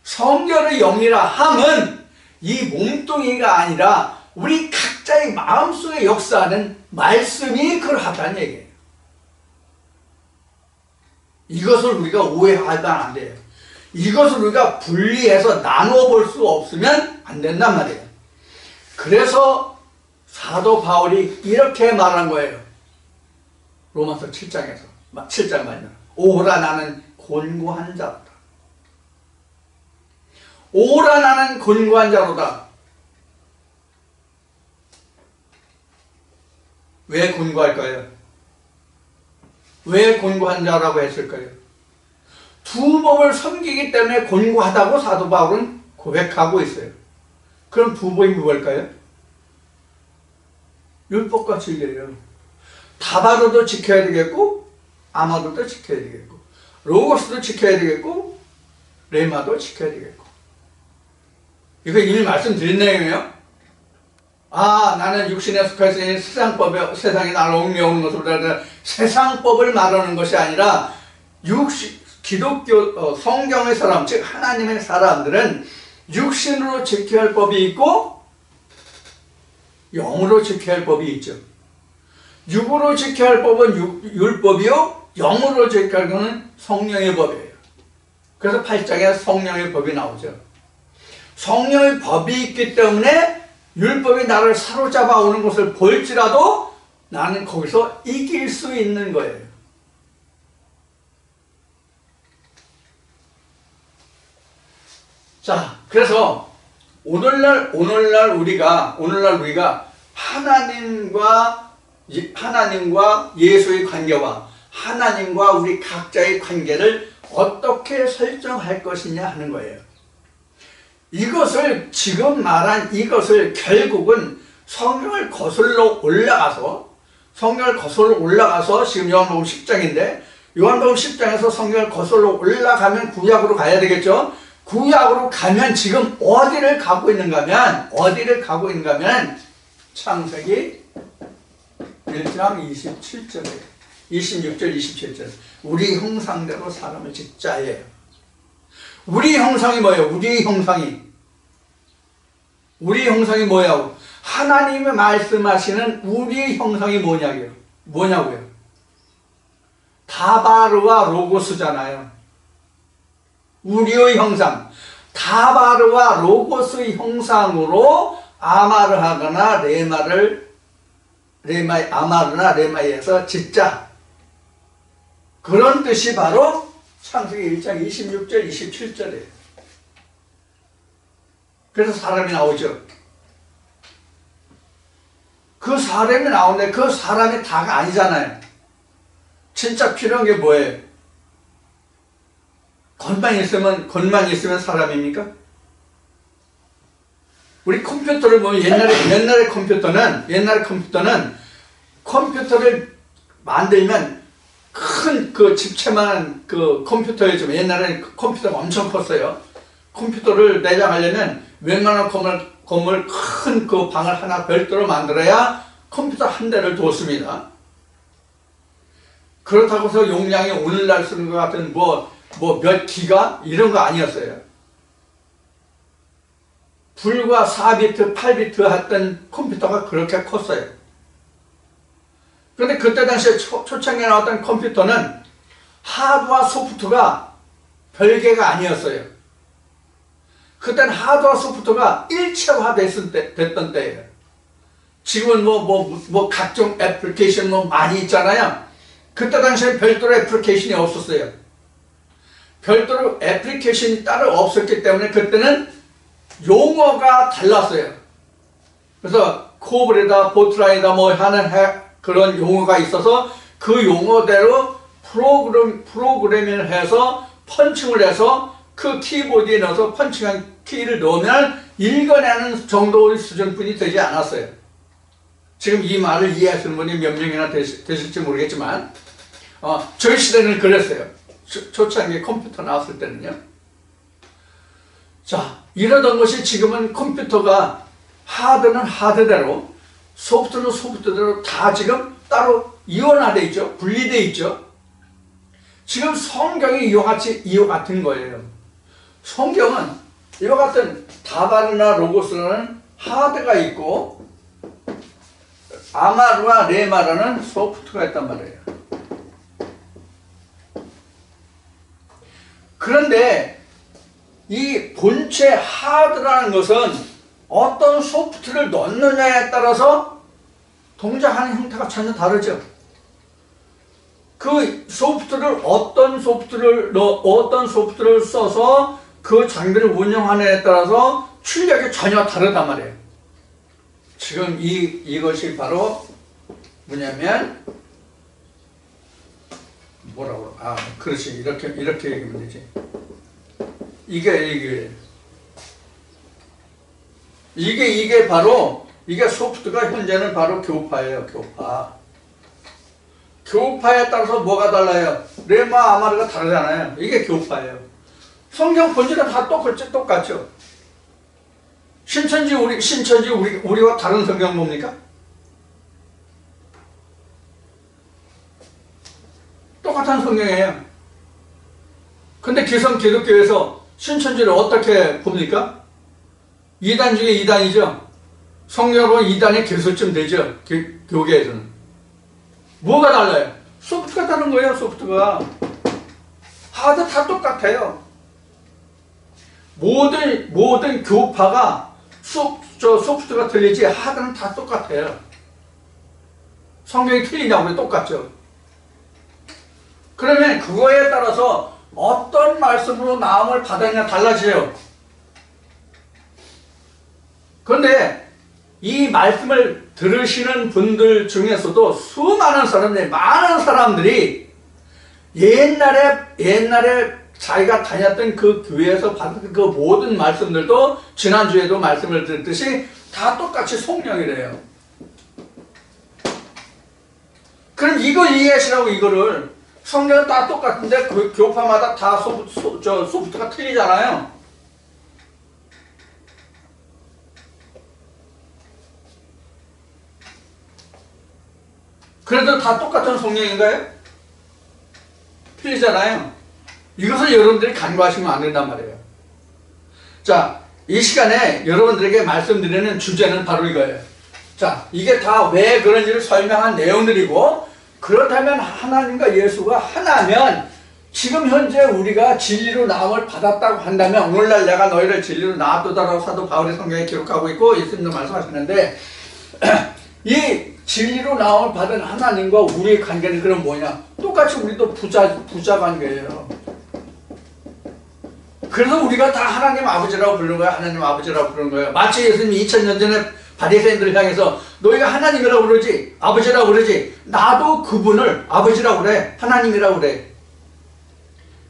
성결의 영이라 함은 이 몸뚱이가 아니라 우리 각자의 마음속에 역사하는 말씀이 그러하다는 얘기예요. 이것을 우리가 오해하면 안 돼요. 이것을 우리가 분리해서 나누어 볼 수 없으면 안 된단 말이에요. 그래서 사도 바울이 이렇게 말한 거예요. 로마서 7장에서 7장 말이야. 오라 나는 곤고한 자로다. 오라 나는 곤고한 자로다. 왜 곤고할까요? 왜 곤고한 자라고 했을까요? 두 법을 섬기기 때문에 곤고하다고 사도 바울은 고백하고 있어요. 그럼 두 법이 뭘까요? 율법과 진리예요. 다바로도 지켜야 되겠고 아마도도 지켜야 되겠고 로고스도 지켜야 되겠고 레마도 지켜야 되겠고. 이거 이미 말씀드린 내용이에요. 아, 나는 육신에 속해서 세상법에 세상이 나를 옹매우는 것으로 세상법을 말하는 것이 아니라 기독교 성경의 사람, 즉 하나님의 사람들은 육신으로 지켜야 할 법이 있고 영으로 지켜야 할 법이 있죠. 육으로 지켜야 할 법은 율법이요, 영으로 지켜야 할 것은 성령의 법이에요. 그래서 8장에 성령의 법이 나오죠. 성령의 법이 있기 때문에 율법이 나를 사로잡아 오는 것을 볼지라도 나는 거기서 이길 수 있는 거예요. 자, 그래서 오늘날 우리가 하나님과 예수의 관계와 하나님과 우리 각자의 관계를 어떻게 설정할 것이냐 하는 거예요. 이것을 지금 말한 이것을 결국은 성경을 거슬러 올라가서 지금 요한복음 10장인데 요한복음 10장에서 성경을 거슬러 올라가면 구약으로 가야 되겠죠. 구약으로 가면 지금 어디를 가고 있는가 하면 창세기 1장 27절에 26절 27절 우리 형상대로 사람을 짓자예요. 우리 형상이 뭐예요? 우리 형상이 뭐냐고? 하나님이 말씀하시는 우리 형상이 뭐냐고요? 다바르와 로고스잖아요. 우리의 형상, 다바르와 로고스의 형상으로 아마르하거나 아마르나 레마이에서 짓자. 그런 뜻이 바로 창세기 1장 26절 27절이에요. 그래서 사람이 나오죠. 그 사람이 나오는데 그 사람이 다가 아니잖아요. 진짜 필요한 게 뭐예요? 겉만 있으면 사람입니까? 우리 컴퓨터를 보면 옛날에 컴퓨터는 컴퓨터를 만들면 큰 그 집채만 그 컴퓨터였지만 옛날에 컴퓨터가 엄청 컸어요. 컴퓨터를 내장하려면 웬만한 건물 큰 그 방을 하나 별도로 만들어야 컴퓨터 한 대를 뒀습니다. 그렇다고 해서 용량이 오늘날 쓰는 것 같은 몇 기가 이런 거 아니었어요. 불과 4비트, 8비트 했던 컴퓨터가 그렇게 컸어요. 그런데 그때 당시에 초창기에 나왔던 컴퓨터는 하드와 소프트가 별개가 아니었어요. 그때는 하드와 소프트가 일체화됐던 때예요. 지금은 각종 애플리케이션 많이 있잖아요. 그때 당시에 별도로 애플리케이션이 없었어요. 별도로 애플리케이션이 따로 없었기 때문에 그때는 용어가 달랐어요. 그래서 코브레다, 보트라이다 하는 그런 용어가 있어서 그 용어대로 프로그래밍을 해서 펀칭을 해서 그 키보드에 넣어서 펀칭한 키를 넣으면 읽어내는 정도의 수준뿐이 되지 않았어요. 지금 이 말을 이해하시는 분이 몇 명이나 되실지 모르겠지만 저희 시대는 그랬어요. 초창기 컴퓨터 나왔을 때는요. 자, 이러던 것이 지금은 컴퓨터가 하드는 하드대로 소프트는 소프트대로 다 지금 따로 이원화되어 있죠. 분리되어 있죠. 지금 성경이 이와 같은 거예요. 성경은 이와 같은 다바르나 로고스라는 하드가 있고 아마르와 레마라는 소프트가 있단 말이에요. 그런데 이 본체 하드라는 것은 어떤 소프트를 넣느냐에 따라서 동작하는 형태가 전혀 다르죠. 그 소프트를 어떤 소프트를 써서 그 장비를 운영하느냐에 따라서 출력이 전혀 다르단 말이에요. 지금 이것이 바로 뭐냐면 그렇지. 이렇게 얘기하면 되지. 이게 바로 소프트가 현재는 바로 교파예요. 교파에 따라서 뭐가 달라요? 레마 아마르가 다르잖아요. 이게 교파예요. 성경 본질은 다 똑같죠. 신천지 우리와 다른 성경 뭡니까? 똑같은 성경이에요. 근데 기독교에서 신천지를 어떻게 봅니까? 2단 중에 2단이죠. 성경으로 2단이 개수쯤 되죠. 교계에서는. 뭐가 달라요? 소프트가 다른 거예요. 소프트가. 하드 다 똑같아요. 모든 교파가 소프트가 틀리지 하드는 다 똑같아요. 성경이 틀리냐고 똑같죠. 그러면 그거에 따라서 어떤 말씀으로 나음을 받았냐 달라져요. 그런데 이 말씀을 들으시는 분들 중에서도 수많은 사람들이, 많은 사람들이 옛날에 자기가 다녔던 그 교회에서 받은 그 모든 말씀들도 지난주에도 말씀을 드렸듯이 다 똑같이 성령이래요. 그럼 이걸 이해하시라고. 이거를 성경은 다 똑같은데 그 교파마다 다 소프트가 틀리잖아요. 그래도 다 똑같은 성령인가요? 틀리잖아요. 이것을 여러분들이 간과하시면 안 된단 말이에요. 자, 이 시간에 여러분들에게 말씀드리는 주제는 바로 이거예요. 자, 이게 다 왜 그런지를 설명한 내용들이고, 그렇다면 하나님과 예수가 하나면 지금 현재 우리가 진리로 나음을 받았다고 한다면, 오늘날 내가 너희를 진리로 낳았도다라고 사도 바울의 성경에 기록하고 있고 예수님도 말씀하시는데, 이 진리로 나음을 받은 하나님과 우리의 관계는 그럼 뭐냐? 똑같이 우리도 부자 관계예요. 그래서 우리가 다 하나님 아버지라고 부르는 거예요. 하나님 아버지라고 부르는 거예요. 마치 예수님이 2000년 전에 바리새인들을 향해서 너희가 하나님이라고 그러지, 아버지라고 그러지, 나도 그분을 아버지라고 그래, 하나님이라고 그래.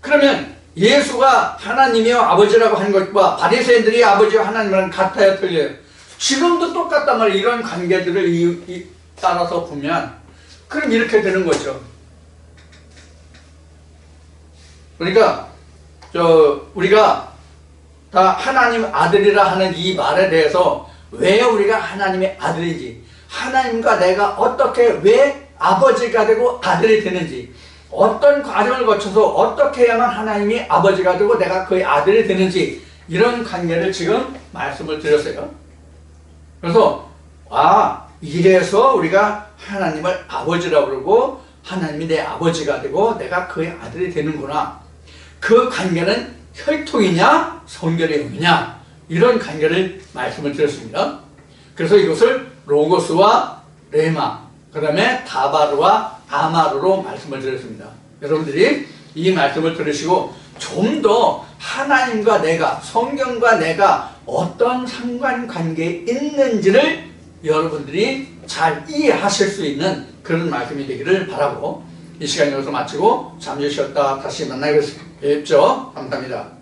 그러면 예수가 하나님이요 아버지라고 하는 것과 바리새인들이 아버지와 하나님이랑 같아요, 틀려요? 지금도 똑같단 말이에요. 이런 관계들을 따라서 보면 그럼 이렇게 되는 거죠. 그러니까 우리가 다 하나님 아들이라 하는 이 말에 대해서 왜 우리가 하나님의 아들인지, 하나님과 내가 어떻게 왜 아버지가 되고 아들이 되는지, 어떤 과정을 거쳐서 어떻게 해야만 하나님이 아버지가 되고 내가 그의 아들이 되는지, 이런 관계를 지금 말씀을 드렸어요. 그래서 이래서 우리가 하나님을 아버지라고 그러고 하나님이 내 아버지가 되고 내가 그의 아들이 되는구나. 그 관계는 혈통이냐 성결형이냐, 이런 관계를 말씀을 드렸습니다. 그래서 이것을 로고스와 레마, 그 다음에 다바르와 아마르로 말씀을 드렸습니다. 여러분들이 이 말씀을 들으시고 좀 더 하나님과 내가, 성경과 내가 어떤 상관관계에 있는지를 여러분들이 잘 이해하실 수 있는 그런 말씀이 되기를 바라고, 이 시간 여기서 마치고 잠시 쉬었다 다시 만나겠습니다. 뵙죠. 감사합니다.